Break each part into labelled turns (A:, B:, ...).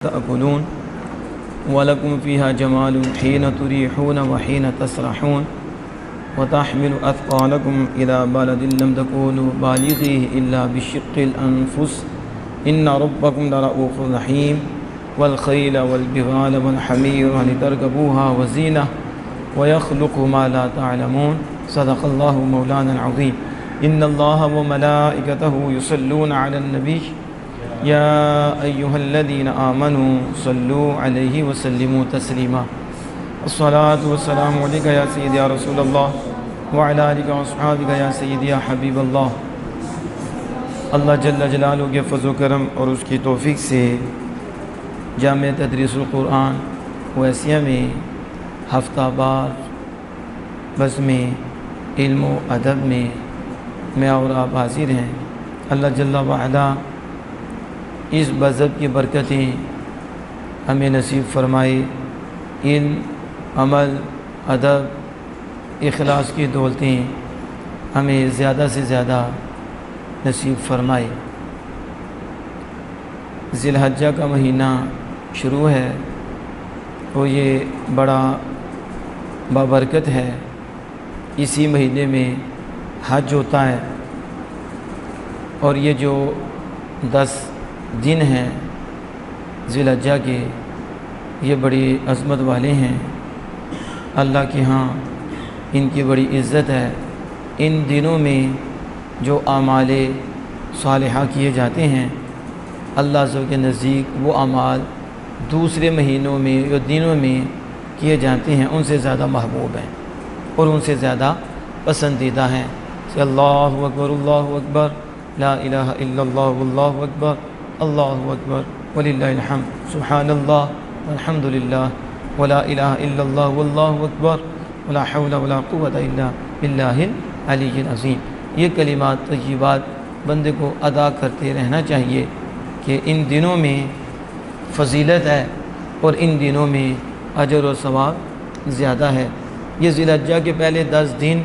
A: تأكلون ولكم فيها جمال حين تريحون وحين تسرحون وتحمل أثقالكم إلى بلد لم تكونوا بالغيه إلا بشق الأنفس إن ربكم لرؤوف رحيم والخيل والبغال والحمير لتركبوها وزينة ويخلق ما لا تعلمون صدق الله مولانا العظيم إن الله وملائكته يصلون على النبي يا أيها الذين آمنوا صلوا عليه وسلموا تسليما الصلاة والسلام عليك يا سيدي يا رسول الله وعلى آلك وأصحابك يا سيدي يا حبيب اللہ۔ اللہ جل جلالہ کے فضل و کرم اور اس کی توفیق سے جامع تدریس القرآن ویسیہ میں ہفتہ بار بس میں علم و ادب میں اور آپ حاضر ہیں۔ اللہ جل وعلا اس مذہب کی برکتیں ہمیں نصیب فرمائے، علم، عمل، ادب، اخلاص کی دولتیں ہمیں زیادہ سے زیادہ نصیب فرمائے۔ ذی الحجہ کا مہینہ شروع ہے تو یہ بڑا بابرکت ہے۔ اسی مہینے میں حج ہوتا ہے اور یہ جو 10 دن ہیں ذی الحجہ کے، یہ بڑی عظمت والے ہیں۔ اللہ کے ہاں ان کی بڑی عزت ہے۔ ان دنوں میں جو اعمال صالحہ کیے جاتے ہیں اللہ عزوجل کے نزدیک وہ اعمال دوسرے مہینوں میں یا دنوں میں کیے جاتے ہیں ان سے زیادہ محبوب ہیں اور ان سے زیادہ پسندیدہ ہیں۔ اللہ اکبر اللہ اکبر لا الہ الا اللہ واللہ اکبر اللہ اکبر وللہ الحمد سبحان اللہ والحمد للہ ولا الہ الا اللہ واللہ اکبر ولا حول ولا قوة الا باللہ العلی العظیم۔ یہ کلمات طیبات بندے کو ادا کرتے رہنا چاہیے کہ ان دنوں میں فضیلت ہے اور ان دنوں میں اجر و ثواب زیادہ ہے۔ یہ ذی الحجہ کے پہلے 10 دن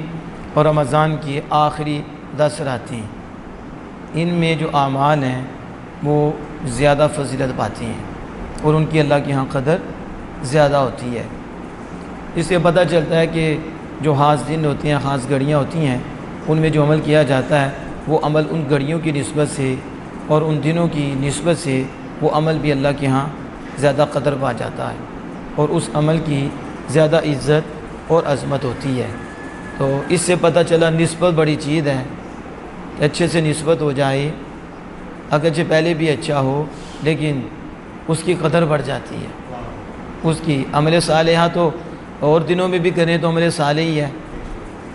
A: اور رمضان کی آخری 10 راتیں، ان میں جو اعمال ہیں وہ زیادہ فضیلت پاتی ہیں اور ان کی اللہ کے ہاں قدر زیادہ ہوتی ہے۔ اس سے پتہ چلتا ہے کہ جو خاص دن ہوتے ہیں، خاص گھڑیاں ہوتی ہیں، ان میں جو عمل کیا جاتا ہے وہ عمل ان گھڑیوں کی نسبت سے اور ان دنوں کی نسبت سے وہ عمل بھی اللہ کے ہاں زیادہ قدر پا جاتا ہے اور اس عمل کی زیادہ عزت اور عظمت ہوتی ہے۔ تو اس سے پتہ چلا نسبت بڑی چیز ہے، اچھے سے نسبت ہو جائے، اگرچہ پہلے بھی اچھا ہو لیکن اس کی قدر بڑھ جاتی ہے۔ اس کی عمل صالحہ تو اور دنوں میں بھی کریں تو عمل صالح ہی ہے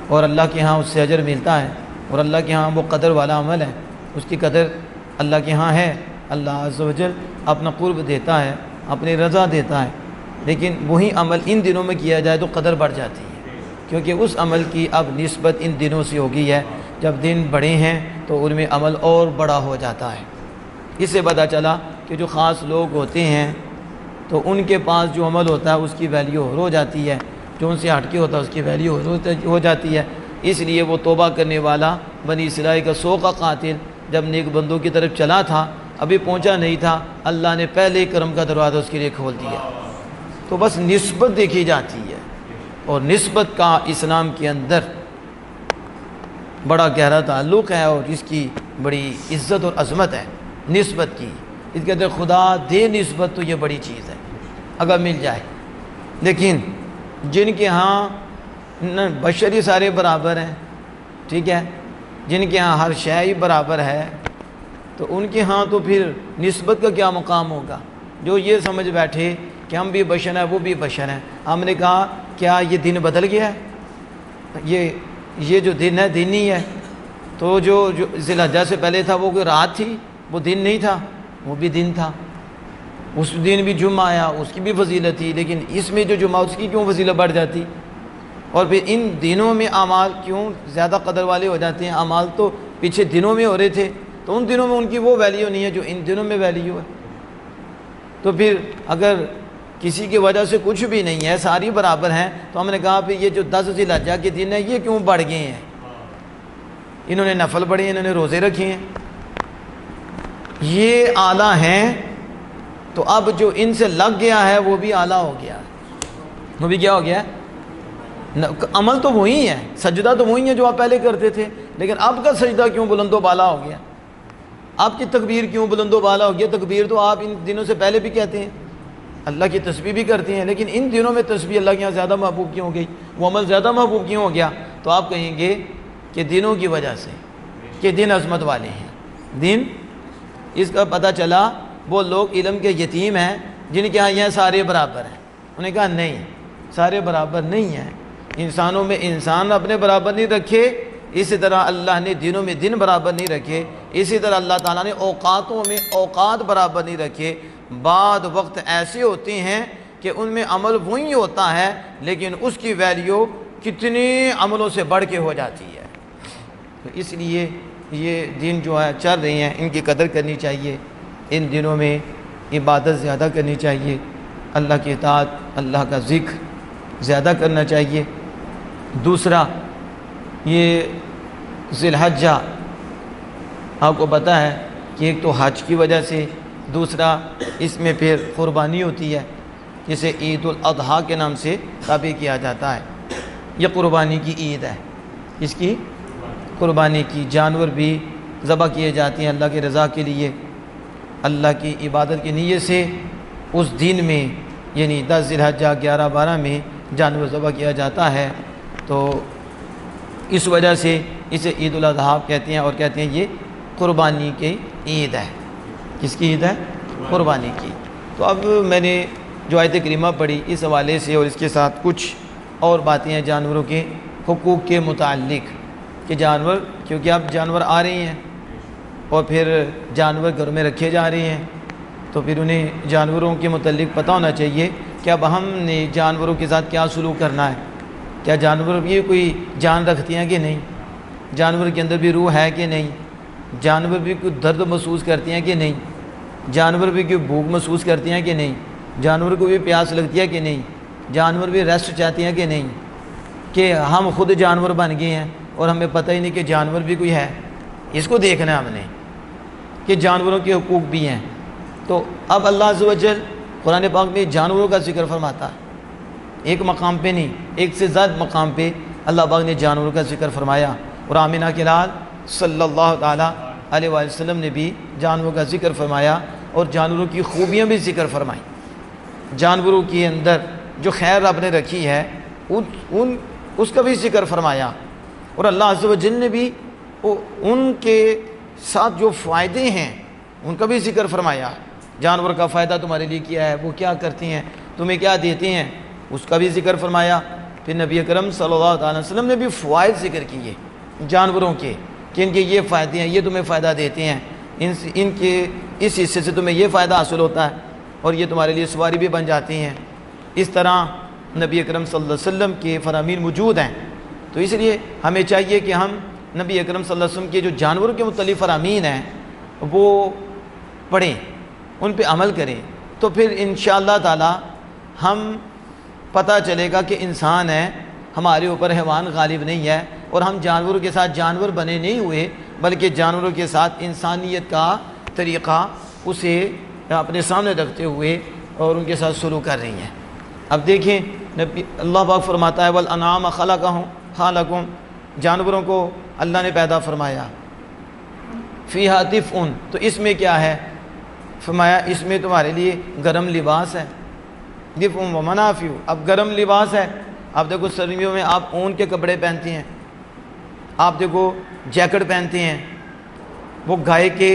A: اور اللہ کے ہاں اس سے اجر ملتا ہے اور اللہ کے ہاں وہ قدر والا عمل ہے، اس کی قدر اللہ کے ہاں ہے۔ اللہ عز و جل اپنا قرب دیتا ہے، اپنی رضا دیتا ہے، لیکن وہی عمل ان دنوں میں کیا جائے تو قدر بڑھ جاتی ہے کیونکہ اس عمل کی اب نسبت ان دنوں سے ہو گئی ہے۔ جب دن بڑے ہیں تو ان میں عمل اور بڑا ہو جاتا ہے۔ اس سے پتہ چلا کہ جو خاص لوگ ہوتے ہیں تو ان کے پاس جو عمل ہوتا ہے اس کی ویلیو ہو جاتی ہے، جو ان سے ہٹ کے ہوتا ہے اس کی ویلیو ہو جاتی ہے۔ اس لیے وہ توبہ کرنے والا بنی اسرائیل کا 100 کا قاتل جب نیک بندوں کی طرف چلا تھا، ابھی پہنچا نہیں تھا، اللہ نے پہلے کرم کا دروازہ اس کے لیے کھول دیا۔ تو بس نسبت دیکھی جاتی ہے اور نسبت کا اسلام کے اندر بڑا گہرا تعلق ہے اور اس کی بڑی عزت اور عظمت ہے نسبت کی۔ اس کے اندر خدا دے نسبت تو یہ بڑی چیز ہے اگر مل جائے، لیکن جن کے ہاں بشری سارے برابر ہیں، ٹھیک ہے، جن کے ہاں ہر شے ہی برابر ہے تو ان کے ہاں تو پھر نسبت کا کیا مقام ہوگا۔ جو یہ سمجھ بیٹھے کہ ہم بھی بشر ہیں وہ بھی بشر ہیں، ہم نے کہا کیا یہ دن بدل گیا ہے؟ یہ جو دن ہے دن ہی ہے، تو جو ذی الحجہ سے پہلے تھا وہ کوئی رات تھی، وہ دن نہیں تھا، وہ بھی دن تھا۔ اس دن بھی جمعہ آیا، اس کی بھی فضیلت تھی، لیکن اس میں جو جمعہ اس کی کیوں فضیلت بڑھ جاتی؟ اور پھر ان دنوں میں اعمال کیوں زیادہ قدر والے ہو جاتے ہیں؟ اعمال تو پیچھے دنوں میں ہو رہے تھے تو ان دنوں میں ان کی وہ ویلیو نہیں ہے جو ان دنوں میں ویلیو ہے۔ تو پھر اگر کسی کی وجہ سے کچھ بھی نہیں ہے، ساری برابر ہیں، تو ہم نے کہا پھر یہ جو 10 ذی الحجہ کے دن ہیں یہ کیوں بڑھ گئے ہیں؟ انہوں نے نفل پڑھے، انہوں نے روزے رکھے ہیں، یہ اعلیٰ ہیں تو اب جو ان سے لگ گیا ہے وہ بھی اعلیٰ ہو گیا، وہ بھی کیا ہو گیا؟ عمل تو وہی ہے، سجدہ تو وہی ہے جو آپ پہلے کرتے تھے، لیکن اب کا سجدہ کیوں بلند و بالا ہو گیا؟ آپ کی تکبیر کیوں بلند و بالا ہو گیا؟ تکبیر تو آپ ان دنوں سے پہلے بھی کہتے ہیں، اللہ کی تسبیح بھی کرتے ہیں، لیکن ان دنوں میں تسبیح اللہ کے یہاں زیادہ محبوب کیوں ہو گئی؟ وہ عمل زیادہ محبوب کیوں ہو گیا؟ تو آپ کہیں گے کہ دنوں کی وجہ سے، کہ دن عظمت والے ہیں، دن اس کا پتہ چلا وہ لوگ علم کے یتیم ہیں جن کے ہاں یہ سارے برابر ہیں۔ انہوں نے کہا نہیں، سارے برابر نہیں ہیں، انسانوں میں انسان اپنے برابر نہیں رکھے، اسی طرح اللہ نے دنوں میں دن برابر نہیں رکھے، اسی طرح اللہ تعالیٰ نے اوقاتوں میں اوقات برابر نہیں رکھے۔ بعد وقت ایسے ہوتے ہیں کہ ان میں عمل وہی ہوتا ہے لیکن اس کی ویلیو کتنے عملوں سے بڑھ کے ہو جاتی ہے۔ تو اس لیے یہ دن جو ہے چل رہے ہیں، ان کی قدر کرنی چاہیے، ان دنوں میں عبادت زیادہ کرنی چاہیے، اللہ کی اطاعت، اللہ کا ذکر زیادہ کرنا چاہیے۔ دوسرا یہ ذی الحجہ آپ کو پتہ ہے کہ ایک تو حج کی وجہ سے، دوسرا اس میں پھر قربانی ہوتی ہے جسے عید الاضحیٰ کے نام سے تعبیر کیا جاتا ہے۔ یہ قربانی کی عید ہے، اس کی قربانی کی، جانور بھی ذبح کیے جاتے ہیں اللہ کی رضا کے لیے، اللہ کی عبادت کی نیت سے۔ اس دن میں یعنی 10 ذی الحجہ 11 12 میں جانور ذبح کیا جاتا ہے، تو اس وجہ سے اسے عید الاضحیٰ کہتے ہیں، اور کہتے ہیں یہ قربانی کی عید ہے۔ کس کی عید ہے؟ قربانی کی۔ تو اب میں نے جو آیت کریمہ پڑھی اس حوالے سے اور اس کے ساتھ کچھ اور باتیں ہیں جانوروں کے حقوق کے متعلق، کہ جانور کیونکہ اب جانور آ رہے ہیں اور پھر جانور گھر میں رکھے جا رہے ہیں، تو پھر انہیں جانوروں کے متعلق پتہ ہونا چاہیے کہ اب ہم نے جانوروں کے ساتھ کیا سلوک کرنا ہے۔ کیا جانور بھی کوئی جان رکھتے ہیں کہ نہیں؟ جانور کے اندر بھی روح ہے کہ نہیں؟ جانور بھی کوئی درد محسوس کرتے ہیں کہ نہیں؟ جانور بھی کوئی بھوک محسوس کرتے ہیں کہ نہیں؟ جانور کو بھی پیاس لگتی ہے کہ نہیں؟ جانور بھی ریسٹ چاہتے ہیں کہ نہیں؟ کہ ہم خود جانور بن گئے ہیں اور ہمیں پتہ ہی نہیں کہ جانور بھی کوئی ہے۔ اس کو دیکھنا ہے ہم نے کہ جانوروں کے حقوق بھی ہیں۔ تو اب اللہ عز و جل قرآن پاک میں جانوروں کا ذکر فرماتا ہے، ایک مقام پہ نہیں، ایک سے زیادہ مقام پہ اللہ پاک نے جانوروں کا ذکر فرمایا، اور آمنہ کے لال صلی اللہ تعالیٰ علیہ وآلہ وسلم نے بھی جانوروں کا ذکر فرمایا اور جانوروں کی خوبیاں بھی ذکر فرمائیں۔ جانوروں کے اندر جو خیر رب نے رکھی ہے اس کا بھی ذکر فرمایا، اور اللہ عز و جل نے بھی ان کے ساتھ جو فائدے ہیں ان کا بھی ذکر فرمایا۔ جانور کا فائدہ تمہارے لیے کیا ہے، وہ کیا کرتے ہیں، تمہیں کیا دیتے ہیں، اس کا بھی ذکر فرمایا۔ پھر نبی اکرم صلی اللہ علیہ وسلم نے بھی فوائد ذکر کیے جانوروں کے، کہ ان کے یہ فائدے ہیں، یہ تمہیں فائدہ دیتے ہیں، ان کے اس حصے سے تمہیں یہ فائدہ حاصل ہوتا ہے اور یہ تمہارے لیے سواری بھی بن جاتی ہیں۔ اس طرح نبی اکرم صلی اللہ علیہ وسلم کے فرامین موجود ہیں، تو اس لیے ہمیں چاہیے کہ ہم نبی اکرم صلی اللہ علیہ وسلم کے جو جانوروں کے متعلق فرامین ہیں وہ پڑھیں، ان پہ عمل کریں، تو پھر انشاءاللہ تعالی ہم پتہ چلے گا کہ انسان ہے، ہمارے اوپر حیوان غالب نہیں ہے، اور ہم جانوروں کے ساتھ جانور بنے نہیں ہوئے بلکہ جانوروں کے ساتھ انسانیت کا طریقہ اسے اپنے سامنے رکھتے ہوئے اور ان کے ساتھ سلوک کر رہی ہیں۔ اب دیکھیں نبی اللہ پاک فرماتا ہے والانعام خلقکم، جانوروں کو اللہ نے پیدا فرمایا، فیہا دفء، تو اس میں کیا ہے؟ فرمایا اس میں تمہارے لیے گرم لباس ہے، دفء و منافع۔ اب گرم لباس ہے، اب دیکھو سردیوں میں آپ اون کے کپڑے پہنتے ہیں، آپ دیکھو جیکٹ پہنتے ہیں، وہ گائے کے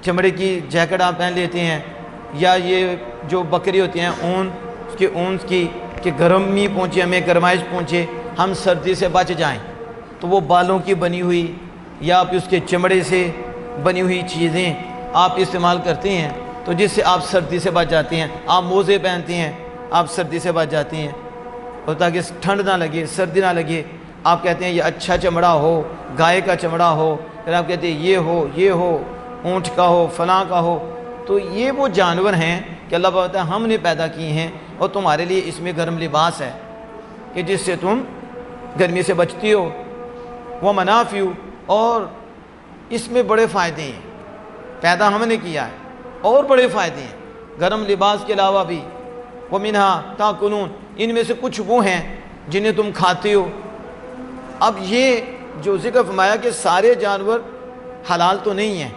A: چمڑے کی جیکٹ آپ پہن لیتے ہیں، یا یہ جو بکری ہوتی ہیں اون، اس کی اون کی، کہ گرمی پہنچے، ہمیں گرمائش پہنچے، ہم سردی سے بچ جائیں، تو وہ بالوں کی بنی ہوئی یا پھر اس کے چمڑے سے بنی ہوئی چیزیں آپ استعمال کرتے ہیں، تو جس سے آپ سردی سے بچ جاتے ہیں۔ آپ موزے پہنتے ہیں، آپ سردی سے بچ جاتے ہیں، اور تاکہ ٹھنڈ نہ لگے، سردی نہ لگے۔ آپ کہتے ہیں یہ اچھا چمڑا ہو، گائے کا چمڑا ہو، پھر آپ کہتے ہیں یہ ہو اونٹ کا ہو، فلاں کا ہو۔ تو یہ وہ جانور ہیں کہ اللہ بتا ہے ہم نے پیدا کیے ہیں، اور تمہارے لیے اس میں گرم لباس ہے کہ جس سے تم گرمی سے بچتی ہو، وہ منافع، اور اس میں بڑے فائدے ہیں، پیدا ہم نے کیا ہے اور بڑے فائدے ہیں۔ گرم لباس کے علاوہ بھی وَمِنْهَا تَأْكُلُونَ، ان میں سے کچھ وہ ہیں جنہیں تم کھاتے ہو۔ اب یہ جو ذکر فرمایا کہ سارے جانور حلال تو نہیں ہیں،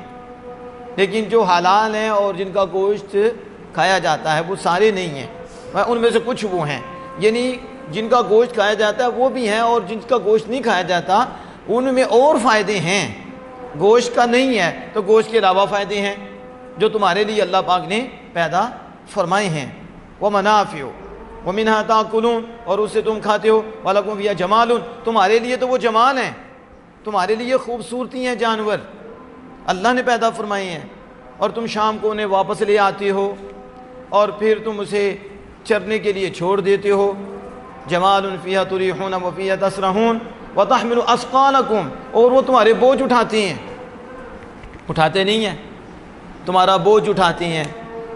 A: لیکن جو حلال ہیں اور جن کا گوشت کھایا جاتا ہے وہ سارے نہیں ہیں، ان میں سے کچھ وہ ہیں، یعنی جن کا گوشت کھایا جاتا ہے وہ بھی ہیں، اور جن کا گوشت نہیں کھایا جاتا ان میں اور فائدے ہیں۔ گوشت کا نہیں ہے تو گوشت کے علاوہ فائدے ہیں جو تمہارے لیے اللہ پاک نے پیدا فرمائے ہیں۔ وَمَنَافِعُ وَمِنْهَا تَأْكُلُونَ، اور اسے تم کھاتے ہو۔ وَلَكُمْ فِيهَا جَمَالٌ، تمہارے لیے تو وہ جمال ہیں، تمہارے لیے خوبصورتی ہیں جانور اللہ نے پیدا فرمائے ہیں، اور تم شام کو انہیں واپس لے آتے ہو اور پھر تم اسے چرنے کے لیے چھوڑ دیتے ہو۔ جَمَالٌ فِيهَا تُرِيحُونَ وَفِيهَا تَسْرَحُونَ وَتَحْمِلُ أَثْقَالَكُمْ، اور وہ تمہارے بوجھ اٹھاتے ہیں، اٹھاتے نہیں ہیں، تمہارا بوجھ اٹھاتے ہیں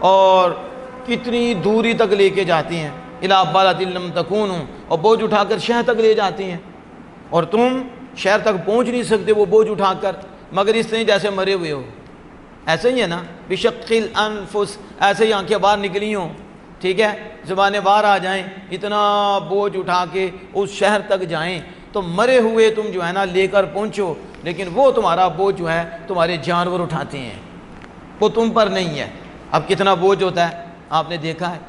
A: اور کتنی دوری تک لے کے جاتے ہیں۔ إِلَىٰ بَلَدٍ لَّمْ تَكُونُوا، اور بوجھ اٹھا کر شہر تک لے جاتے ہیں، اور تم شہر تک پہنچ نہیں سکتے وہ بوجھ اٹھا کر مگر اس طرح جیسے مرے ہوئے ہو۔ ایسے ہی ہے نا، بِشَقِّ الْأَنفُسِ، ایسے ہی آنکھیں باہر نکلی ہوں، ٹھیک ہے، زبانیں باہر آ جائیں، اتنا بوجھ اٹھا کے اس شہر تک جائیں تو مرے ہوئے تم جو ہے نا لے کر پہنچو، لیکن وہ تمہارا بوجھ جو ہے تمہارے جانور اٹھاتے ہیں، وہ تم پر نہیں ہے۔ اب کتنا بوجھ ہوتا ہے، آپ نے دیکھا ہے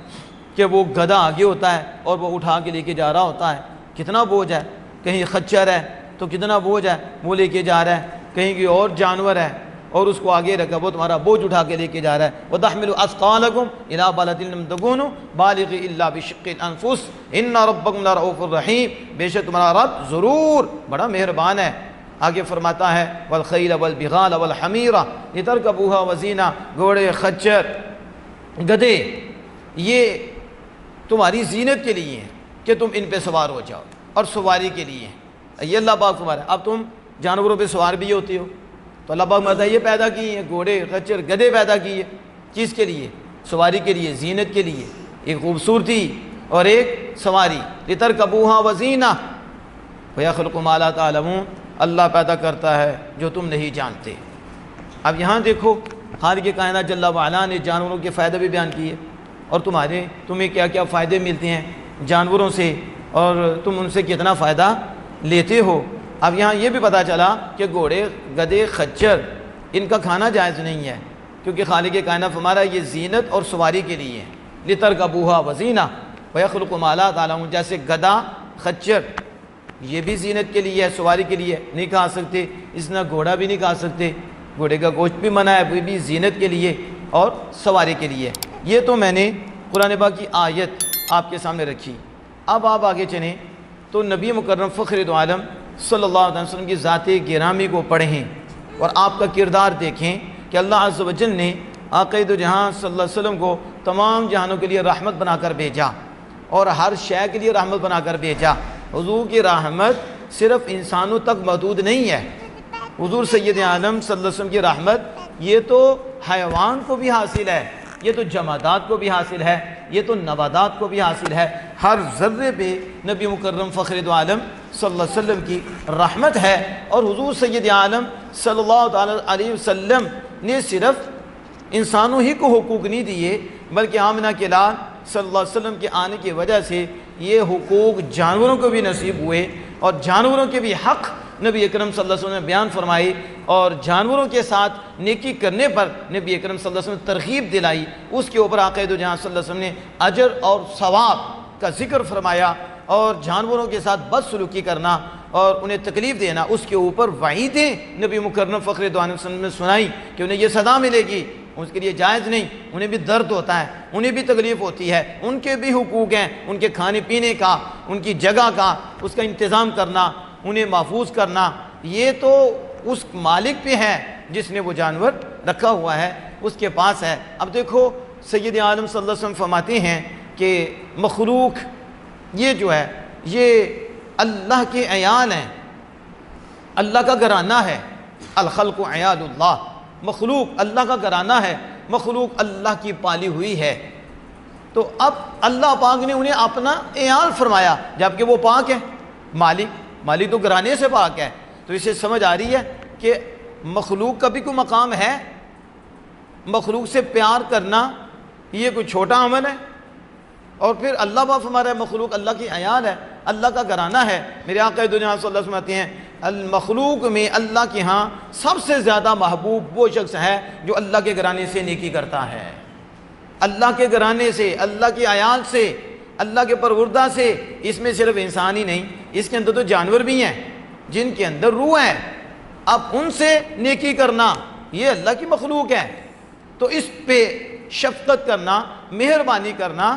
A: کہ وہ گدھا آگے ہوتا ہے اور وہ اٹھا کے لے کے جا رہا ہوتا ہے، کتنا بوجھ ہے، کہیں خچر ہے تو کتنا بوجھ ہے وہ لے کے جا رہا ہے، کہیں کوئی اور جانور ہے اور اس کو آگے رکھا وہ تمہارا بوجھ اٹھا کے لے کے جا رہا ہے۔ وَتَحْمِلُ أَثْقَالَكُمْ إِلَىٰ بَلَدٍ لَّمْ تَكُونُوا بَالِغِيهِ إِلَّا بِشِقِّ الْأَنفُسِ إِنَّ رَبَّكُمْ لَرَءُوفٌ رَحِيمٌ، بے شک تمہارا رب ضرور بڑا مہربان ہے۔ آگے فرماتا ہے وَالْخَيْلَ وَالْبِغَالَ وَالْحَمِيرَ لِتَرْكَبُوهَا وَزِينَةً، گھوڑے، خچر، گدھے یہ تمہاری زینت کے لیے ہیں کہ تم ان پہ سوار ہو جاؤ اور سواری کے لیے ہیں۔ یہ اللہ پاک فرماتا ہے۔ اب تم جانوروں پہ سوار بھی ہوتے ہو تو اللہ پاک فرماتا ہے یہ پیدا کی ہیں، گھوڑے، خچر، گدھے پیدا کیے، چیز کے لیے، سواری کے لیے، زینت کے لیے، ایک خوبصورتی اور ایک سواری۔ لِتَرْكَبُوهَا وَزِينَةً وَيَخْلُقُ مَا لَا تَعْلَمُونَ، اللہ پیدا کرتا ہے جو تم نہیں جانتے۔ اب یہاں دیکھو خالق کائنات جل وعلا نے جانوروں کے فائدے بھی بیان کیے اور تمہیں کیا کیا فائدے ملتے ہیں جانوروں سے اور تم ان سے کتنا فائدہ لیتے ہو۔ اب یہاں یہ بھی پتہ چلا کہ گھوڑے، گدھے، خچر ان کا کھانا جائز نہیں ہے، کیونکہ خالق کائنات ہمارا یہ زینت اور سواری کے لیے ہے۔ لِتَرْكَبُوهَا وَزِينَةً وَيَخْلُقُ مَا لَا تَعْلَمُونَ، جیسے گدھا، خچر یہ بھی زینت کے لیے ہے، سواری کے لیے نہیں کھا سکتے، اس طرح گھوڑا بھی نہیں کھا سکتے، گھوڑے کا گوشت بھی منع ہے، وہ بھی زینت کے لیے اور سواری کے لیے۔ یہ تو میں نے قرآن پاک کی آیت آپ کے سامنے رکھی۔ اب آپ آگے چلیں تو نبی مکرم فخر دو عالم صلی اللہ علیہ وسلم کی ذات گرامی کو پڑھیں اور آپ کا کردار دیکھیں کہ اللہ عز و جل نے آقا دو جہاں صلی اللہ علیہ وسلم کو تمام جہانوں کے لیے رحمت بنا کر بھیجا اور ہر شے کے لیے رحمت بنا کر بھیجا۔ حضور کی رحمت صرف انسانوں تک محدود نہیں ہے، حضور سید عالم صلی اللہ علیہ وسلم کی رحمت یہ تو حیوان کو بھی حاصل ہے، یہ تو جمادات کو بھی حاصل ہے، یہ تو نباتات کو بھی حاصل ہے، ہر ذرے پہ نبی مکرم فخر دو عالم صلی اللہ علیہ وسلم کی رحمت ہے۔ اور حضور سید عالم صلی اللہ تعالی علیہ وسلم نے صرف انسانوں ہی کو حقوق نہیں دیے بلکہ آمنہ کے لال صلی اللہ علیہ وسلم کے آنے کی وجہ سے یہ حقوق جانوروں کو بھی نصیب ہوئے اور جانوروں کے بھی حق نبی اکرم صلی اللہ علیہ وسلم نے بیان فرمائی اور جانوروں کے ساتھ نیکی کرنے پر نبی اکرم صلی اللہ علیہ وسلم نے ترغیب دلائی۔ اس کے اوپر آقا دو جہاں صلی اللہ علیہ وسلم نے اجر اور ثواب کا ذکر فرمایا اور جانوروں کے ساتھ بدسلوکی کرنا اور انہیں تکلیف دینا اس کے اوپر وعیدیں نبی مکرم فخر دو عالم صلی اللہ علیہ وسلم نے سنائی کہ انہیں یہ سزا ملے گی، اس کے لیے جائز نہیں، انہیں بھی درد ہوتا ہے، انہیں بھی تکلیف ہوتی ہے، ان کے بھی حقوق ہیں، ان کے کھانے پینے کا، ان کی جگہ کا، اس کا انتظام کرنا، انہیں محفوظ کرنا، یہ تو اس مالک پہ ہے جس نے وہ جانور رکھا ہوا ہے، اس کے پاس ہے۔ اب دیکھو سید عالم صلی اللہ علیہ وسلم فرماتے ہیں کہ مخلوق یہ جو ہے یہ اللہ کے عیال ہیں، اللہ کا گھرانہ ہے، الخلق عیال اللہ، مخلوق اللہ کا گھرانہ ہے، مخلوق اللہ کی پالی ہوئی ہے۔ تو اب اللہ پاک نے انہیں اپنا عیال فرمایا جبکہ وہ پاک ہے، مالک تو گھرانے سے پاک ہے۔ تو اسے سمجھ آ رہی ہے کہ مخلوق کا بھی کوئی مقام ہے، مخلوق سے پیار کرنا یہ کوئی چھوٹا عمل ہے؟ اور پھر اللہ پاک فرما رہا ہے مخلوق اللہ کی عیال ہے، اللہ کا گھرانہ ہے۔ میرے آقا دنیا صلی اللہ علیہ وسلم آتے ہیں المخلوق میں اللہ کے ہاں سب سے زیادہ محبوب وہ شخص ہے جو اللہ کے گھرانے سے نیکی کرتا ہے، اللہ کے گھرانے سے، اللہ کی عیال سے، اللہ کے پروردہ سے۔ اس میں صرف انسان ہی نہیں، اس کے اندر تو جانور بھی ہیں جن کے اندر روح ہے، اب ان سے نیکی کرنا یہ اللہ کی مخلوق ہے، تو اس پہ شفقت کرنا، مہربانی کرنا،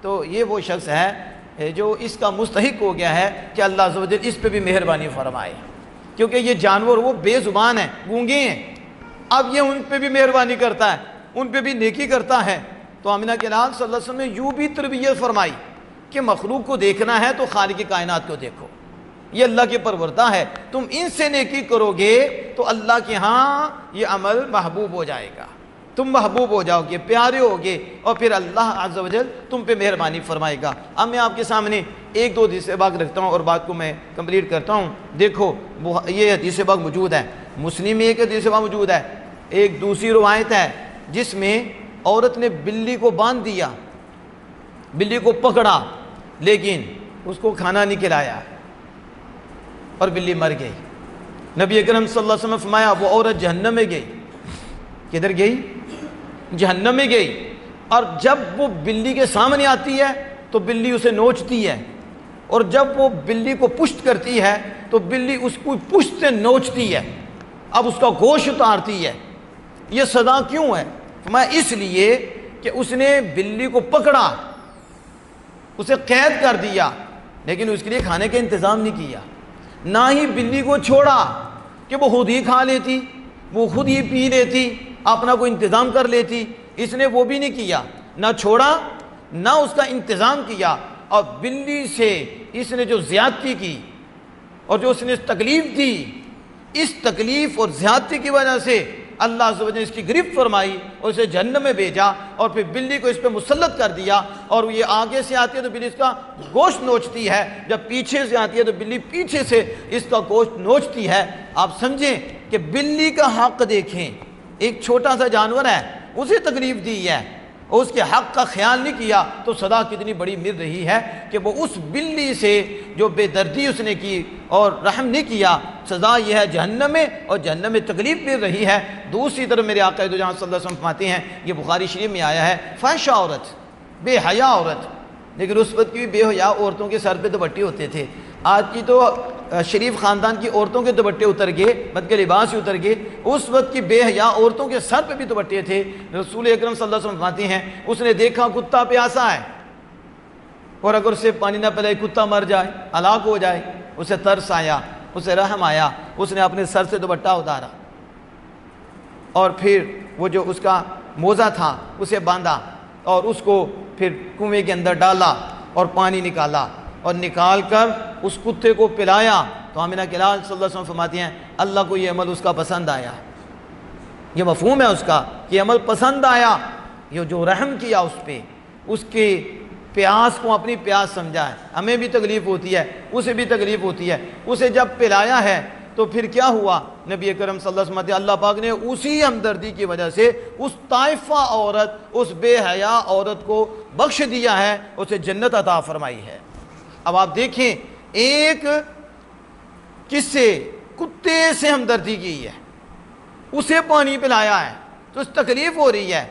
A: تو یہ وہ شخص ہے جو اس کا مستحق ہو گیا ہے کہ اللہ عز و جل اس پہ بھی مہربانی فرمائے، کیونکہ یہ جانور وہ بے زبان ہیں، گونگے ہیں، اب یہ ان پہ بھی مہربانی کرتا ہے، ان پہ بھی نیکی کرتا ہے۔ تو آمنہ کے لال صلی اللہ علیہ وسلم نے یوں بھی تربیت فرمائی کہ مخلوق کو دیکھنا ہے تو خالق کائنات کو دیکھو، یہ اللہ کے پروردہ ہے، تم ان سے نیکی کرو گے تو اللہ کے ہاں یہ عمل محبوب ہو جائے گا، تم محبوب ہو جاؤ گے، پیارے ہوگے، اور پھر اللہ عز و جل تم پہ مہربانی فرمائے گا۔ اب میں آپ کے سامنے ایک دو حدیث پاک رکھتا ہوں اور بات کو میں کمپلیٹ کرتا ہوں۔ دیکھو یہ حدیث پاک موجود ہے، مسلم میں ایک حدیث پاک موجود ہے، ایک دوسری روایت ہے جس میں عورت نے بلی کو باندھ دیا، بلی کو پکڑا، لیکن اس کو کھانا نہیں کھلایا اور بلی مر گئی۔ نبی اکرم صلی اللہ علیہ وسلم نے فرمایا وہ عورت جہنم میں گئی۔ کدھر گئی؟ جہنم میں گئی۔ اور جب وہ بلی کے سامنے آتی ہے تو بلی اسے نوچتی ہے، اور جب وہ بلی کو پشت کرتی ہے تو بلی اس کو پشت سے نوچتی ہے، اب اس کا گوشت اتارتی ہے۔ یہ سزا کیوں ہے؟ فرمایا اس لیے کہ اس نے بلی کو پکڑا، اسے قید کر دیا، لیکن اس کے لیے کھانے کا انتظام نہیں کیا، نہ ہی بلی کو چھوڑا کہ وہ خود ہی کھا لیتی، وہ خود ہی پی لیتی، اپنا کوئی انتظام کر لیتی، اس نے وہ بھی نہیں کیا، نہ چھوڑا نہ اس کا انتظام کیا، اور بلی سے اس نے جو زیادتی کی اور جو اس نے تکلیف دی، اس تکلیف اور زیادتی کی وجہ سے اللہ عز و جل نے اس کی گرفت فرمائی اور اسے جہنم میں بھیجا، اور پھر بلی کو اس پہ مسلط کر دیا، اور یہ آگے سے آتی ہے تو بلی اس کا گوشت نوچتی ہے، جب پیچھے سے آتی ہے تو بلی پیچھے سے اس کا گوشت نوچتی ہے۔ آپ سمجھیں کہ بلی کا حق دیکھیں، ایک چھوٹا سا جانور ہے، اسے تکلیف دی ہے اور اس کے حق کا خیال نہیں کیا، تو سزا کتنی بڑی مل رہی ہے کہ وہ اس بلی سے جو بے دردی اس نے کی اور رحم نہیں کیا، سزا یہ ہے جہنم میں، اور جہنم میں تکلیف مل رہی ہے۔ دوسری طرف میرے آقا دو جہاں صلی اللہ علیہ وسلم فرماتے ہیں، یہ بخاری شریف میں آیا ہے، فاحشہ عورت، بے حیا عورت، لیکن اس وقت کی بے حیا عورتوں کے سر پہ دوپٹے ہوتے تھے، آج کی تو شریف خاندان کی عورتوں کے دوپٹے اتر گئے، مد کے لباس ہی اتر گئے، اس وقت کی بے حیا عورتوں کے سر پہ بھی دوپٹے تھے۔ رسول اکرم صلی اللہ علیہ وسلم فرماتے ہیں اس نے دیکھا کتا پیاسا ہے، اور اگر اسے پانی نہ پلائے کتا مر جائے، ہلاک ہو جائے، اسے ترس آیا، اسے رحم آیا، اس نے اپنے سر سے دوپٹہ اتارا اور پھر وہ جو اس کا موزہ تھا اسے باندھا اور اس کو پھر کنویں کے اندر ڈالا اور پانی نکالا، اور نکال کر اس کتے کو پلایا۔ تو آمنہ کے لال صلی اللہ علیہ وسلم فرماتی ہیں اللہ کو یہ عمل اس کا پسند آیا، یہ مفہوم ہے اس کا کہ عمل پسند آیا، یہ جو رحم کیا اس پہ، اس کے پیاس کو اپنی پیاس سمجھا ہے۔ ہمیں بھی تکلیف ہوتی ہے، اسے بھی تکلیف ہوتی ہے، اسے جب پلایا ہے تو پھر کیا ہوا؟ نبی کرم صلی اللہ علیہ وسلم اللہ پاک نے اسی ہمدردی کی وجہ سے اس طائفہ عورت، اس بے حیا عورت کو بخش دیا ہے، اسے جنت عطا فرمائی ہے۔ اب آپ دیکھیں ایک کس سے؟ کتے سے ہمدردی کی ہے، اسے پانی پلایا ہے تو اس تکلیف ہو رہی ہے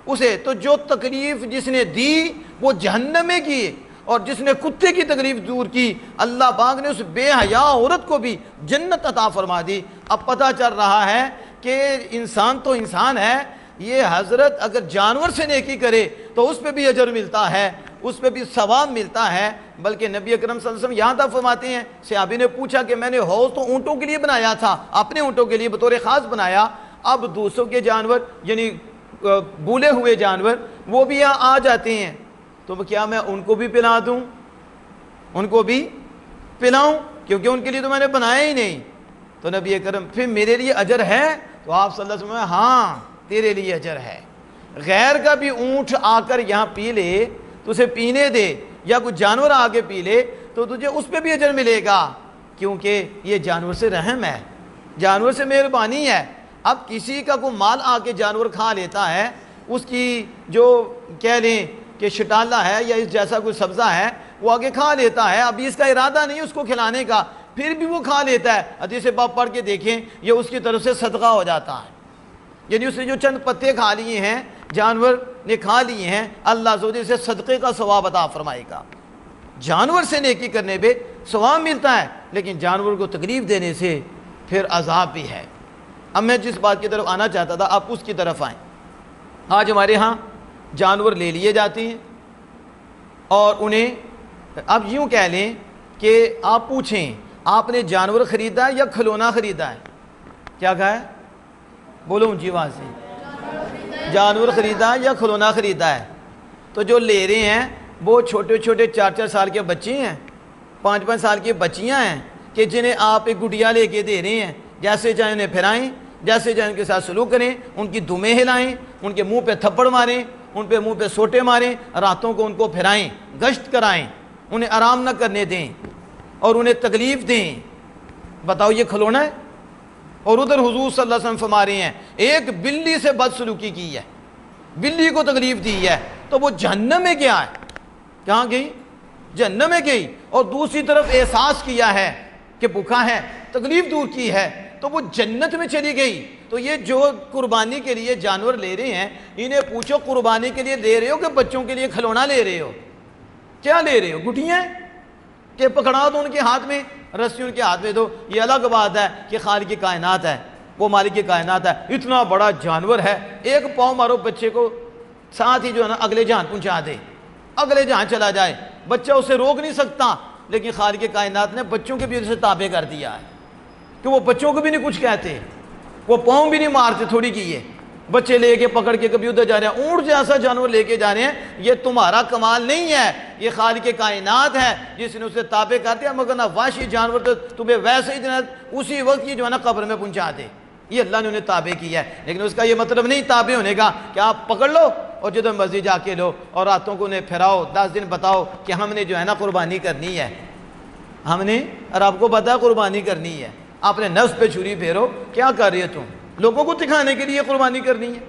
A: اسے، تو جو تکلیف جس نے دی وہ جہنم میں کی، اور جس نے کتے کی تکلیف دور کی اللہ پاک نے اس بے حیا عورت کو بھی جنت عطا فرما دی۔ اب پتہ چل رہا ہے کہ انسان تو انسان ہے، یہ حضرت اگر جانور سے نیکی کرے تو اس پہ بھی اجر ملتا ہے، اس پہ بھی ثواب ملتا ہے۔ بلکہ نبی اکرم صلی اللہ علیہ وسلم یہاں تک فرماتے ہیں، صحابی نے پوچھا کہ میں نے حوض تو اونٹوں کے لیے بنایا تھا، اپنے اونٹوں کے لیے بطور خاص بنایا، اب دوسروں کے جانور یعنی بولے ہوئے جانور وہ بھی یہاں آ جاتے ہیں، تو کیا میں ان کو بھی پلا دوں، ان کو بھی پلاؤں؟ کیونکہ ان کے لیے تو میں نے بنایا ہی نہیں۔ تو نبی اکرم پھر میرے لیے اجر ہے؟ تو آپ صلی اللہ علیہ وسلم ہاں تیرے لیے اجر ہے، غیر کا بھی اونٹ آ کر یہاں پی لے تو اسے پینے دے، یا کوئی جانور آگے پی لے تو تجھے اس پہ بھی اجر ملے گا، کیونکہ یہ جانور سے رحم ہے، جانور سے مہربانی ہے۔ اب کسی کا کوئی مال آ کے جانور کھا لیتا ہے اس کی جو کہہ لیں کہ شٹالہ ہے یا اس جیسا کوئی سبزہ ہے وہ آگے کھا لیتا ہے، ابھی اس کا ارادہ نہیں اس کو کھلانے کا، پھر بھی وہ کھا لیتا ہے۔ حدیث باب پڑھ کے دیکھیں، یہ اس کی طرف سے صدقہ ہو جاتا ہے، یعنی اس نے جو چند پتے کھا لیے ہیں، جانور نے کھا لیے ہیں، اللہ عز و جل سے صدقے کا ثواب عطا فرمائے گا۔ جانور سے نیکی کرنے پہ ثواب ملتا ہے، لیکن جانور کو تکلیف دینے سے پھر عذاب بھی ہے۔ اب میں جس بات کی طرف آنا چاہتا تھا آپ اس کی طرف آئیں۔ آج ہمارے ہاں جانور لے لیے جاتے ہیں اور انہیں اب یوں کہہ لیں کہ آپ پوچھیں آپ نے جانور خریدا ہے یا کھلونا خریدا ہے؟ کیا کہا ہے؟ بولو اونچی آواز سے۔ جانور خریدا ہے یا کھلونا خریدا ہے؟ تو جو لے رہے ہیں وہ چھوٹے چھوٹے 4-4 سال کے بچے ہیں، 5-5 سال کی بچیاں ہیں کہ جنہیں آپ ایک گڈیا لے کے دے رہے ہیں، جیسے چاہے انہیں پھرائیں، جیسے چاہے ان کے ساتھ سلوک کریں، ان کی دمیں ہلائیں، ان کے منہ پہ تھپڑ ماریں، ان پہ منہ پہ سوٹے ماریں، راتوں کو ان کو پھرائیں، گشت کرائیں، انہیں آرام نہ کرنے دیں اور انہیں تکلیف دیں۔ بتاؤ یہ کھلونا ہے؟ اور ادھر حضور صلی اللہ علیہ وسلم فرما رہے ہیں ایک بلی سے بدسلوکی کی ہے، بلی کو تکلیف دی ہے تو وہ جہنم میں گیا ہے۔ کہاں گئی؟ جہنم میں گئی۔ اور دوسری طرف احساس کیا ہے کہ بھوکا ہے، تکلیف دور کی ہے تو وہ جنت میں چلی گئی۔ تو یہ جو قربانی کے لیے جانور لے رہے ہیں انہیں پوچھو قربانی کے لیے لے رہے ہو کہ بچوں کے لیے کھلونا لے رہے ہو؟ کیا لے رہے ہو؟ گٹیاں کہ پکڑا دو ان کے ہاتھ میں، رسی ان کے ہاتھ میں دو؟ یہ الگ بات ہے کہ خالق کی کائنات ہے، وہ مالک کی کائنات ہے، اتنا بڑا جانور ہے، ایک پاؤں مارو بچے کو ساتھ ہی جو ہے نا اگلے جہان پہنچا دے، اگلے جہان چلا جائے، بچہ اسے روک نہیں سکتا۔ لیکن خالق کی کائنات نے بچوں کے بھی اسے تابع کر دیا ہے کہ وہ بچوں کو بھی نہیں کچھ کہتے، وہ پاؤں بھی نہیں مارتے، تھوڑی کی ہے بچے لے کے پکڑ کے کبھی ادھر جا رہے ہیں، اونٹ جیسا جانور لے کے جا رہے ہیں۔ یہ تمہارا کمال نہیں ہے، یہ خالق کائنات ہے جس نے اسے تابع کر دیا، مگر نہ وحشی جانور تو تمہیں ویسے ہی اسی وقت یہ جو ہے نا قبر میں پہنچا دے۔ یہ اللہ نے انہیں تابع کیا ہے، لیکن اس کا یہ مطلب نہیں تابع ہونے کا کہ آپ پکڑ لو اور جدھر مرضی جا کے لو اور راتوں کو انہیں پھراؤ، 10 دن بتاؤ کہ ہم نے جو ہے نا قربانی کرنی ہے، ہم نے، اور آپ کو پتہ ہے قربانی کرنی ہے، آپ نے نفس پہ چھری پھیرو، کیا کر رہی ہے تم؟ لوگوں کو دکھانے کے لیے قربانی کرنی ہے۔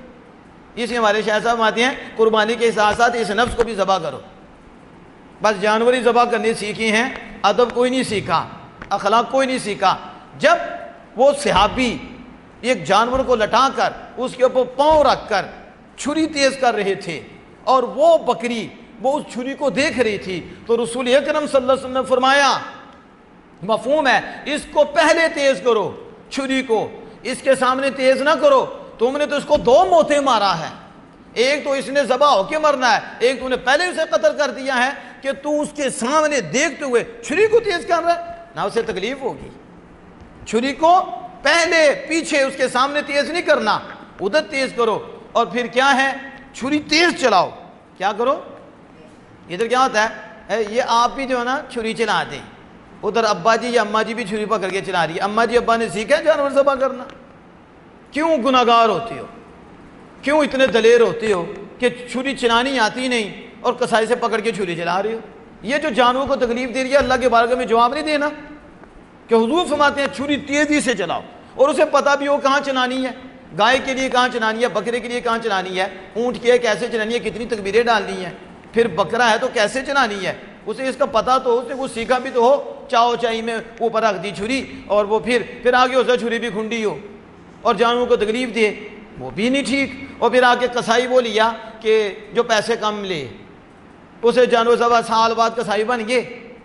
A: اس لیے ہمارے شاہ صاحب آتے ہیں قربانی کے ساتھ ساتھ اس نفس کو بھی ذبح کرو۔ بس جانور ہی ذبح کرنے سیکھی ہیں، ادب کوئی نہیں سیکھا، اخلاق کوئی نہیں سیکھا۔ جب وہ صحابی ایک جانور کو لٹا کر اس کے اوپر پاؤں رکھ کر چھری تیز کر رہے تھے اور وہ بکری وہ اس چھری کو دیکھ رہی تھی تو رسول اکرم صلی اللہ علیہ وسلم نے فرمایا، مفہوم ہے، اس کو پہلے تیز کرو، چھری کو اس کے سامنے تیز نہ کرو، تم نے تو اس کو 2 موتیں مارا ہے، ایک تو اس نے ذبح ہو کے مرنا ہے، ایک تو نے پہلے اسے قتل کر دیا ہے کہ تو اس کے سامنے دیکھتے ہوئے چھری کو تیز کر رہا ہے، نہ اسے تکلیف ہوگی۔ چھری کو پہلے پیچھے اس کے سامنے تیز نہیں کرنا، ادھر تیز کرو، اور پھر کیا ہے، چھری تیز چلاؤ۔ کیا کرو؟ ادھر کیا ہوتا ہے، یہ آپ بھی جو ہے نا چھری چلا دیں، ادھر ابا جی یا اماں جی بھی چھری پکڑ کے چلا رہی ہے، اماں جی ابا نے سیکھا جانور ذبح کرنا؟ کیوں گناہگار ہوتے ہو؟ کیوں اتنے دلیر ہوتے ہو کہ چھری چلانی آتی نہیں اور کسائی سے پکڑ کے چھری چلا رہے ہو؟ یہ جو جانور کو تکلیف دے رہی ہے اللہ کے بارگاہ میں جواب نہیں دینا کہ حضور فرماتے ہیں چھری تیزی سے چلاؤ، اور اسے پتہ بھی ہو کہاں چلانی ہے، گائے کے لیے کہاں چلانی ہے، بکرے کے لیے کہاں چلانی ہے، اونٹ کے کیسے چلانی ہے، کتنی تکبیریں ڈالنی ہیں، پھر بکرا ہے تو کیسے چلانی ہے، اسے اس کا پتہ تو ہو، اس نے کچھ سیکھا بھی تو ہو۔ چاؤ چائی میں اوپر رکھ دی چھری اور وہ پھر آگے اسے چھری بھی کھنڈی ہو اور جانوروں کو تکلیف دے، وہ بھی نہیں ٹھیک۔ اور پھر آگے کسائی وہ لیا کہ جو پیسے کم لے، اسے جانور ذبح، سال بعد کسائی بن گئے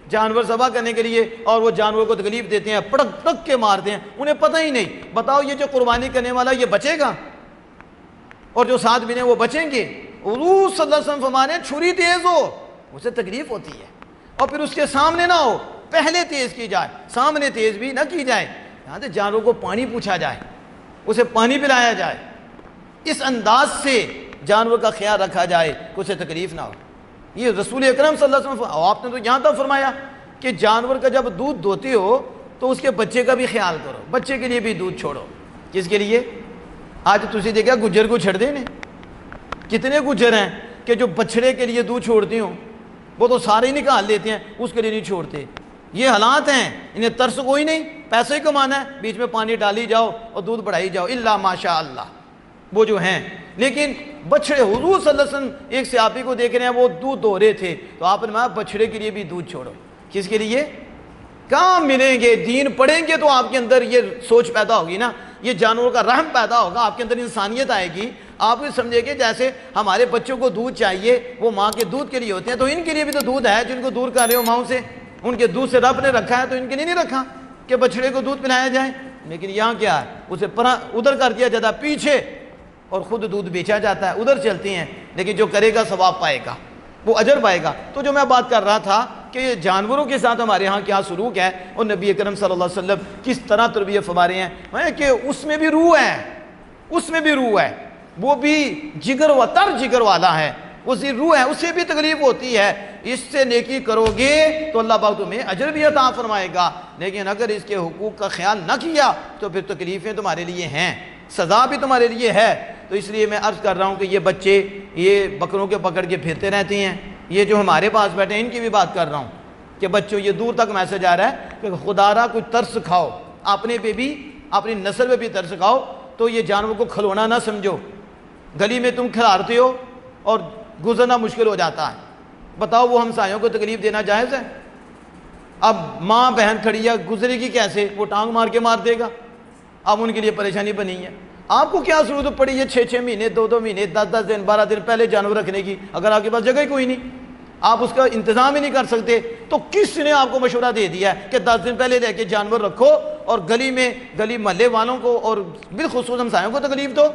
A: جانور ذبح کرنے کے لیے، اور وہ جانور کو تکلیف دیتے ہیں، پڑک پڑک کے مارتے ہیں، انہیں پتہ ہی نہیں۔ بتاؤ یہ جو قربانی کرنے والا یہ بچے گا اور جو ساتھ بھی ہیں وہ بچیں گے؟ حضور صلی اللہ علیہ وسلم فرمانے چھری تیز ہو، اسے تکلیف ہوتی ہے، اور پھر اس کے سامنے نہ ہو، پہلے تیز کی جائے، سامنے تیز بھی نہ کی جائے۔ یہاں سے جانوروں کو پانی پوچھا جائے، اسے پانی پلایا جائے، اس انداز سے جانور کا خیال رکھا جائے کہ اسے تکلیف نہ ہو۔ یہ رسول اکرم صلی اللہ علیہ وسلم، آپ نے تو یہاں تک فرمایا کہ جانور کا جب دودھ دھوتے ہو تو اس کے بچے کا بھی خیال کرو، بچے کے لیے بھی دودھ چھوڑو۔ کس کے لیے؟ آج تسی دیکھا گجر کو چھڑ دیں، کتنے گجر ہیں کہ جو بچڑے کے لیے دودھ چھوڑتے ہوں، وہ تو سارے ہی نکال لیتے ہیں، اس کے لیے نہیں چھوڑتے۔ یہ حالات ہیں، انہیں ترس کوئی نہیں، پیسے ہی کمانا ہے، بیچ میں پانی ڈالی جاؤ اور دودھ بڑھائی جاؤ، الا ماشاء اللہ۔ وہ جو ہیں. لیکن بچڑے، حضور صلی اللہ علیہ وسلم ایک صحابی کو دیکھ رہے ہیں وہ دودھ دو رہے تھے، تو آپ نے فرمایا بچڑے کے لیے بھی دودھ چھوڑو. کس کے لیے؟ کہاں ملیں گے؟ دین پڑھیں گے تو آپ کے اندر یہ سوچ پیدا ہوگی نا، یہ جانوروں کا رحم پیدا ہوگا، آپ کے اندر انسانیت آئے گی. آپ یہ سمجھے کہ جیسے ہمارے بچوں کو دودھ چاہیے، وہ ماں کے دودھ کے لیے ہوتے ہیں، تو ان کے لیے بھی تو دودھ ہے جن کو دور کر رہے ہو ماؤں سے، ان کے دودھ سے رب نے رکھا ہے، تو ان کے لیے نہیں رکھا کہ بچڑے کو دودھ پلایا جائے. لیکن یہاں کیا ہے، اسے ادھر کر دیا جاتا پیچھے، اور خود دودھ بیچا جاتا ہے، ادھر چلتے ہیں. لیکن جو کرے گا ثواب پائے گا، وہ اجر پائے گا. تو جو میں بات کر رہا تھا کہ جانوروں کے ساتھ ہمارے ہاں کیا سلوک ہے، اور نبی اکرم صلی اللہ علیہ وسلم کس طرح تربیت فرما رہے ہیں کہ اس میں بھی روح ہے، اس میں بھی روح ہے، وہ بھی جگر و تر جگر والا ہے، اس کی روح ہے، اسے بھی تکلیف ہوتی ہے. اس سے نیکی کرو گے تو اللہ پاک تمہیں اجر بھی عطا فرمائے گا. لیکن اگر اس کے حقوق کا خیال نہ کیا تو پھر تکلیفیں تمہارے لیے ہیں، سزا بھی تمہارے لیے ہے. تو اس لیے میں عرض کر رہا ہوں کہ یہ بچے یہ بکروں کے پکڑ کے پھرتے رہتے ہیں. یہ جو ہمارے پاس بیٹھے ہیں ان کی بھی بات کر رہا ہوں کہ بچوں یہ دور تک میسج آ رہا ہے کہ خدا را کوئی ترس کھاؤ، اپنے پہ بھی اپنی نسل پہ بھی ترس کھاؤ. تو یہ جانور کو کھلونا نہ سمجھو. گلی میں تم کھلارتے ہو اور گزرنا مشکل ہو جاتا ہے. بتاؤ وہ ہمسایوں کو تکلیف دینا جائز ہے؟ اب ماں بہن کھڑی ہے، گزرے گی کیسے؟ وہ ٹانگ مار کے مار دے گا. اب ان کے لیے پریشانی بنی ہے. آپ کو کیا ضرورت پڑی ہے 6 مہینے 2 مہینے 10 دن 12 دن پہلے جانور رکھنے کی، اگر آپ کے پاس جگہ ہی کوئی نہیں، آپ اس کا انتظام ہی نہیں کر سکتے؟ تو کس نے آپ کو مشورہ دے دیا ہے کہ 10 دن پہلے لے کے جانور رکھو اور گلی محلے والوں کو اور بالخصوص ہمسایوں کو تکلیف دو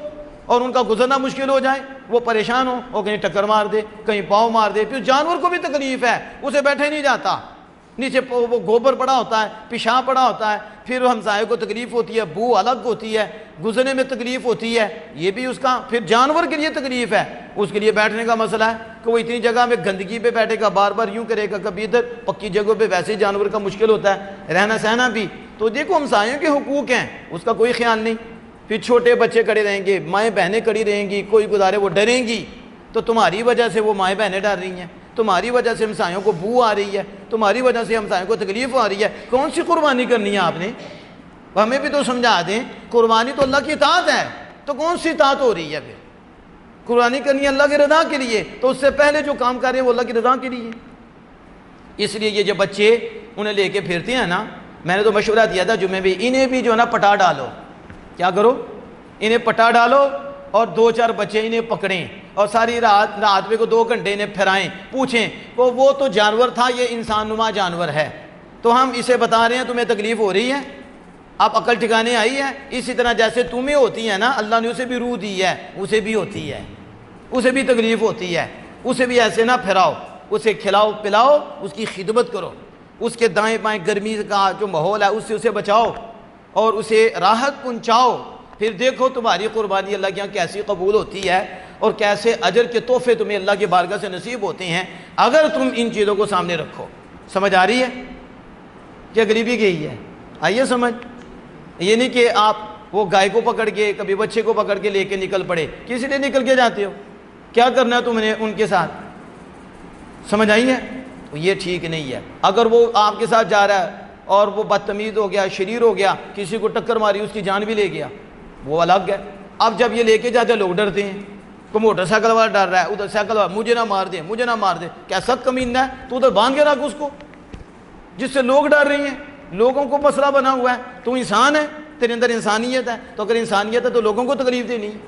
A: اور ان کا گزرنا مشکل ہو جائے، وہ پریشان ہو اور کہیں ٹکر مار دے، کہیں پاؤں مار دے. پھر جانور کو بھی تکلیف ہے، اسے بیٹھے نہیں جاتا، نیچے وہ گوبر پڑا ہوتا ہے، پیشاب پڑا ہوتا ہے، پھر ہمسائے کو تکلیف ہوتی ہے، بو الگ ہوتی ہے، گزرنے میں تکلیف ہوتی ہے. یہ بھی اس کا پھر جانور کے لیے تکلیف ہے. اس کے لیے بیٹھنے کا مسئلہ ہے کہ وہ اتنی جگہ میں گندگی پہ بیٹھے گا، بار بار یوں کرے گا، کبھی ادھر پکی جگہوں پہ ویسے ہی جانور کا مشکل ہوتا ہے رہنا سہنا بھی. تو دیکھو ہمسایوں کے حقوق ہیں، اس کا کوئی خیال نہیں. پھر چھوٹے بچے کھڑے رہیں گے، مائیں بہنیں کھڑی رہیں گی، کوئی گزارے وہ ڈریں گی. تو تمہاری وجہ سے وہ مائیں بہنیں ڈر رہی ہیں، تمہاری وجہ سے ہمسایوں کو بو آ رہی ہے، تمہاری وجہ سے ہمسایوں کو تکلیف آ رہی ہے. کون سی قربانی کرنی ہے آپ نے؟ ہمیں بھی تو سمجھا دیں. قربانی تو اللہ کی اطاعت ہے، تو کون سی اطاعت ہو رہی ہے؟ پھر قربانی کرنی ہے اللہ کی رضا کے لیے، تو اس سے پہلے جو کام کر رہے ہیں وہ اللہ کی رضا کے لیے. اس لیے یہ جو بچے انہیں لے کے پھرتے ہیں نا، میں نے تو مشورہ دیا تھا جمعے بھی، انہیں بھی جو ہے نا پٹا ڈالو. کیا کرو؟ انہیں پٹا ڈالو اور 2-4 بچے انہیں پکڑیں اور ساری رات میں کو 2 گھنٹے انہیں پھرائیں، پوچھیں وہ تو جانور تھا، یہ انسان نما جانور ہے، تو ہم اسے بتا رہے ہیں تمہیں تکلیف ہو رہی ہے، اب عقل ٹھکانے آئی ہے. اسی طرح جیسے تمہیں ہوتی ہے نا، اللہ نے اسے بھی روح دی ہے، اسے بھی ہوتی ہے، اسے بھی تکلیف ہوتی ہے. اسے بھی ایسے نہ پھراؤ، اسے کھلاؤ پلاؤ، اس کی خدمت کرو، اس کے دائیں بائیں گرمی کا جو ماحول ہے اس سے اسے بچاؤ اور اسے راحت پہنچاؤ. پھر دیکھو تمہاری قربانی اللہ کے یہاں کیسی قبول ہوتی ہے اور کیسے اجر کے تحفے تمہیں اللہ کی بارگاہ سے نصیب ہوتے ہیں اگر تم ان چیزوں کو سامنے رکھو. سمجھ آ رہی ہے؟ کیا غریبی گئی ہے؟ آئیے سمجھ. یہ نہیں کہ آپ وہ گائے کو پکڑ کے کبھی بچے کو پکڑ کے لے کے نکل پڑے. کس لیے نکل کے جاتے ہو؟ کیا کرنا ہے تم نے ان کے ساتھ؟ سمجھ آئی ہے؟ یہ ٹھیک نہیں ہے. اگر وہ آپ کے ساتھ جا رہا ہے اور وہ بدتمیز ہو گیا، شریر ہو گیا، کسی کو ٹکر ماری، اس کی جان بھی لے گیا، وہ الگ ہے. اب جب یہ لے کے جاتے لوگ ڈرتے ہیں، کوئی موٹر سائیکل والا ڈر رہا ہے، ادھر سائیکل والا مجھے نہ مار دے، مجھے نہ مار دے. کیا سخت کمینہ ہے؟ تو ادھر باندھ کے رکھ اس کو جس سے لوگ ڈر رہی ہیں، لوگوں کو مسئلہ بنا ہوا ہے. تو انسان ہے، تیرے اندر انسانیت ہے، تو اگر انسانیت ہے تو لوگوں کو تکلیف دینی ہے.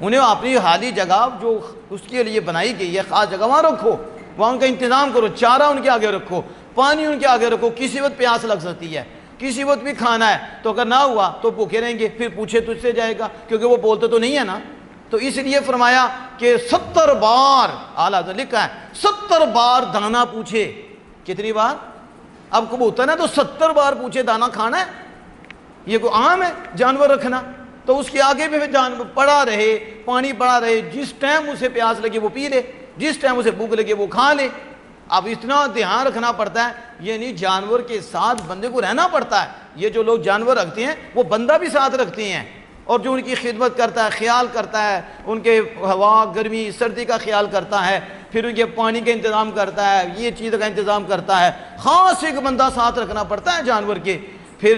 A: انہیں اپنی حالی جگہ جو اس کے لیے بنائی گئی ہے خاص جگہ وہاں رکھو، وہاں ان کا انتظام کرو، چارہ ان کے آگے رکھو، پانی ان کے آگے رکھو. کسی وقت پیاس لگ سکتی ہے، کسی وقت بھی کھانا ہے، تو اگر نہ ہوا تو بھوکے رہیں گے، پھر پوچھے تجھ سے جائے گا کیونکہ وہ بولتے تو نہیں ہے نا. تو اس لیے فرمایا کہ 70 بار اعلیٰ تو لکھا ہے 70 بار دانا پوچھے. کتنی بار؟ اب کبوتر ہے تو 70 بار پوچھے دانا کھانا ہے. یہ کوئی عام ہے جانور رکھنا؟ تو اس کے آگے بھی جانور پڑا رہے، پانی پڑا رہے، جس ٹائم اسے پیاس لگے وہ پی لے، جس ٹائم اسے بھوک لگے وہ کھا لے. اب اتنا دھیان رکھنا پڑتا ہے. یہ نہیں جانور کے ساتھ بندے کو رہنا پڑتا ہے. یہ جو لوگ جانور رکھتے ہیں وہ بندہ بھی ساتھ رکھتے ہیں، اور جو ان کی خدمت کرتا ہے، خیال کرتا ہے، ان کے ہوا گرمی سردی کا خیال کرتا ہے، پھر ان کے پانی کا انتظام کرتا ہے، یہ چیز کا انتظام کرتا ہے. خاص ایک بندہ ساتھ رکھنا پڑتا ہے جانور کے. پھر